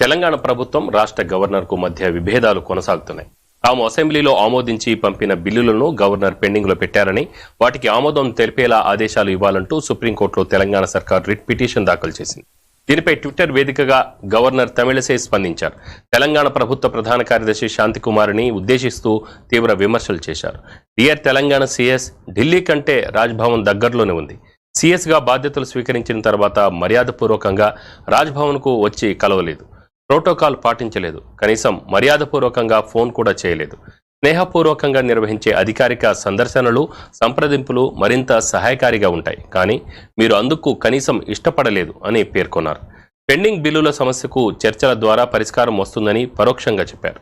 తెలంగాణ ప్రభుత్వం రాష్ట్ర గవర్నర్కు మధ్య విభేదాలు కొనసాగుతున్నాయి. తాము అసెంబ్లీలో ఆమోదించి పంపిన బిల్లులను గవర్నర్ పెండింగ్లో పెట్టారని, వాటికి ఆమోదం తెలిపేలా ఆదేశాలు ఇవ్వాలంటూ సుప్రీంకోర్టులో తెలంగాణ సర్కార్ రిట్ పిటిషన్ దాఖలు చేసింది. దీనిపై ట్విట్టర్ వేదికగా గవర్నర్ తమిళసై స్పందించారు. తెలంగాణ ప్రభుత్వ ప్రధాన కార్యదర్శి శాంతికుమారిని ఉద్దేశిస్తూ తీవ్ర విమర్శలు చేశారు. డియర్ తెలంగాణ సీఎస్, ఢిల్లీ కంటే రాజ్భవన్ దగ్గరలోనే ఉంది. సీఎస్గా బాధ్యతలు స్వీకరించిన తర్వాత మర్యాదపూర్వకంగా రాజ్భవన్కు వచ్చి కలవలేదు, ప్రోటోకాల్ పాటించలేదు, కనీసం మర్యాదపూర్వకంగా ఫోన్ కూడా చేయలేదు. స్నేహపూర్వకంగా నిర్వహించే అధికారిక సందర్శనలు, సంప్రదింపులు మరింత సహాయకారిగా ఉంటాయి, కానీ మీరు అందుకు కనీసం ఇష్టపడలేదు అని పేర్కొన్నారు. పెండింగ్ బిల్లుల సమస్యకు చర్చల ద్వారా పరిష్కారం వస్తుందని పరోక్షంగా చెప్పారు.